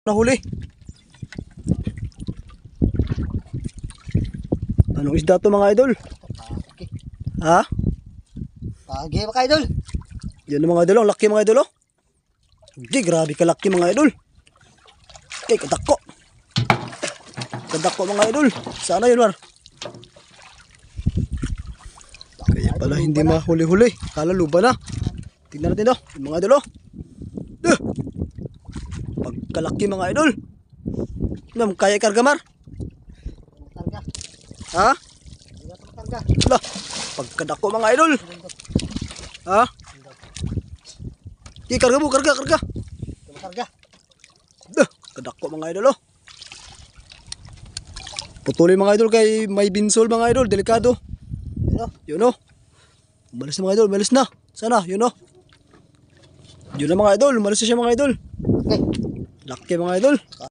Nahuli. Anong isda to mga idol? Okay. Ha? Pagi mga idol. Yan ang mga idol, ang laki mga idol oh. Hindi, grabe kalaki mga idol. Okay, kadako. Kadako mga idol. Sana yun war. Kaya pala hindi mahuli-huli. Kala luba na. Tingnan natin oh, yung mga idol oh. Pagkalaki mga idol. Nam, kaya ikargamar? Karga. Ha? Karga. Lah, pagkadako mga idol. Ha? Karga mo, karga. Karga. Kadako mga idol oh. Putulin mga idol kay may binsol mga idol, delikado. Yun oh. Umalis na mga idol, umalis na. Sana, yun oh. Yun na mga idol, umalis na siya mga idol. Okay. Laki mga idol.